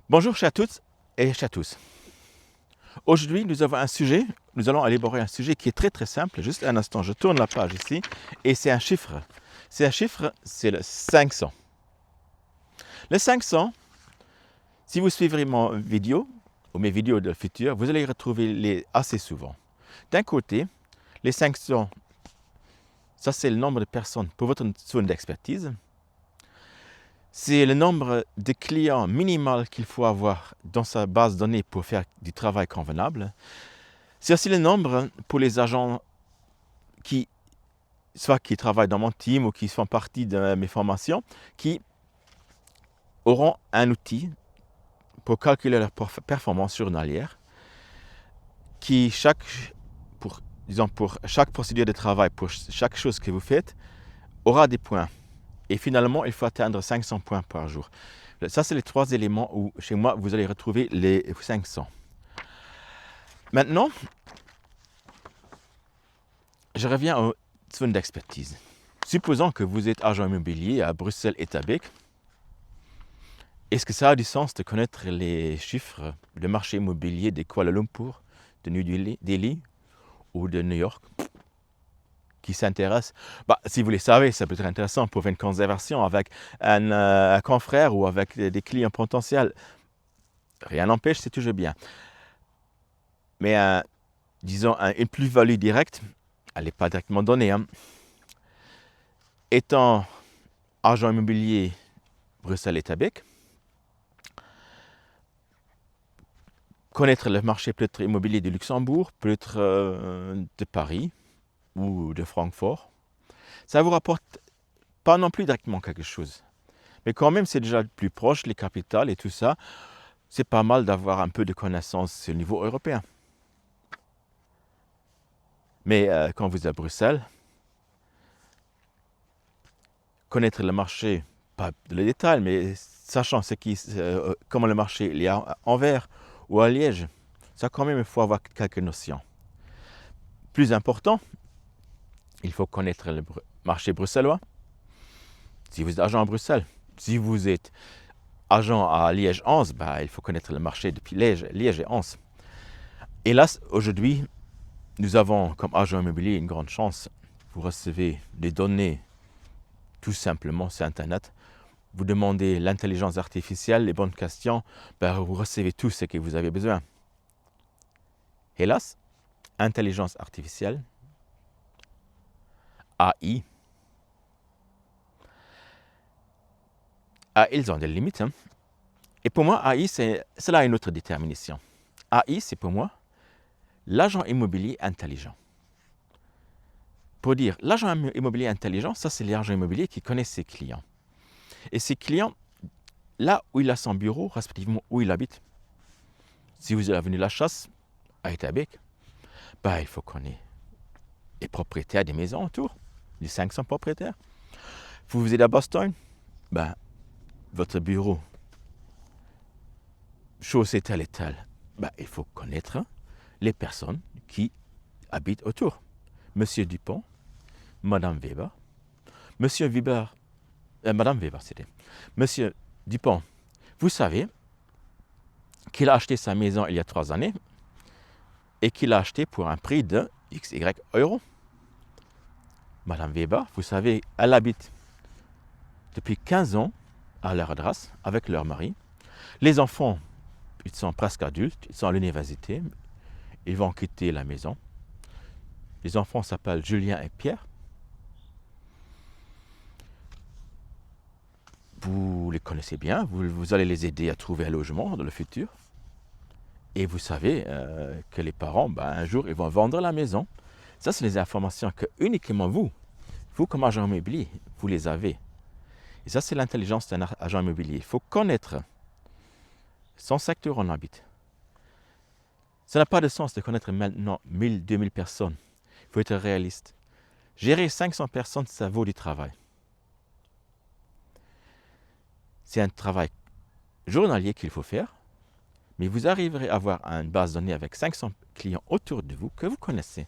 Bonjour à toutes et à tous. Aujourd'hui, nous allons élaborer un sujet qui est très simple. Juste un instant, je tourne la page ici et c'est un chiffre. C'est le 500. Le 500, si vous suivrez mon vidéo ou mes vidéos de futur, vous allez retrouver les assez souvent. D'un côté, les 500, ça c'est le nombre de personnes pour votre zone d'expertise. C'est le nombre de clients minimal qu'il faut avoir dans sa base de données pour faire du travail convenable. C'est aussi le nombre pour les agents qui travaillent dans mon team ou qui font partie de mes formations, qui auront un outil pour calculer leur performance journalière, qui pour chaque procédure de travail, pour chaque chose que vous faites, aura des points. Et finalement, il faut atteindre 500 points par jour. Ça, c'est les 3 éléments où, chez moi, vous allez retrouver les 500. Maintenant, je reviens aux zones d'expertise. Supposons que vous êtes agent immobilier à Bruxelles et à Beek. Est-ce que ça a du sens de connaître les chiffres de marché immobilier de Kuala Lumpur, de New Delhi ou de New York qui s'intéressent? Si vous les savez, ça peut être intéressant pour faire une conservation avec un confrère ou avec des clients potentiels. Rien n'empêche, c'est toujours bien. Mais disons, une plus-value directe, elle n'est pas directement donnée. Étant agent immobilier Bruxelles et Beek, connaître le marché peut-être immobilier de Luxembourg, peut-être de Paris ou de Francfort, ça vous rapporte pas non plus directement quelque chose. Mais quand même, c'est déjà plus proche, les capitales et tout ça. C'est pas mal d'avoir un peu de connaissances au niveau européen. Mais quand vous êtes à Bruxelles, connaître le marché, pas le détail, mais sachant comment le marché il est à Anvers ou à Liège, ça quand même, il faut avoir quelques notions. Plus important, il faut connaître le marché bruxellois. Si vous êtes agent à Bruxelles, si vous êtes agent à Liège-Anse, il faut connaître le marché depuis Liège et Anse. Hélas, aujourd'hui, nous avons comme agent immobilier une grande chance. Vous recevez des données tout simplement sur Internet. Vous demandez l'intelligence artificielle, les bonnes questions, vous recevez tout ce que vous avez besoin. Hélas, intelligence artificielle, AI, ils ont des limites. Et pour moi, AI, cela a une autre détermination. AI, c'est pour moi l'agent immobilier intelligent. Pour dire l'agent immobilier intelligent, ça c'est l'agent immobilier qui connaît ses clients. Et ses clients, là où il a son bureau, respectivement où il habite. Si vous êtes venu la chasse à Etabek, il faut connaître les propriétaires des maisons autour, les 500 propriétaires. Vous êtes à Boston, votre bureau, chose est telle et telle. Il faut connaître les personnes qui habitent autour. Monsieur Dupont, Madame Weber, Monsieur Weber, Madame Weber, c'était. Monsieur Dupont, vous savez qu'il a acheté sa maison il y a 3 années et qu'il l'a acheté pour un prix de XY euros. Madame Weber, vous savez, elle habite depuis 15 ans à leur adresse avec leur mari. Les enfants, ils sont presque adultes, ils sont à l'université, ils vont quitter la maison. Les enfants s'appellent Julien et Pierre. Vous les connaissez bien, vous allez les aider à trouver un logement dans le futur. Et vous savez que les parents, un jour, ils vont vendre la maison. Ça, c'est les informations que uniquement vous comme agent immobilier, vous les avez. Et ça, c'est l'intelligence d'un agent immobilier. Il faut connaître son secteur où on habite. Ça n'a pas de sens de connaître maintenant 1000, 2000 personnes. Il faut être réaliste. Gérer 500 personnes, ça vaut du travail. C'est un travail journalier qu'il faut faire, mais vous arriverez à avoir une base de données avec 500 clients autour de vous que vous connaissez.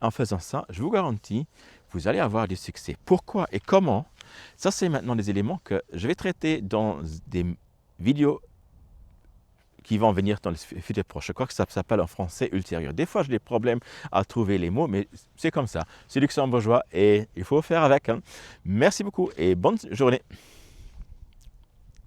En faisant ça, je vous garantis, vous allez avoir du succès. Pourquoi et comment? Ça, c'est maintenant des éléments que je vais traiter dans des vidéos qui vont venir dans le futur proche. Je crois que ça s'appelle en français ultérieur. Des fois, j'ai des problèmes à trouver les mots, mais c'est comme ça. C'est luxembourgeois et il faut faire avec. Hein. Merci beaucoup et bonne journée.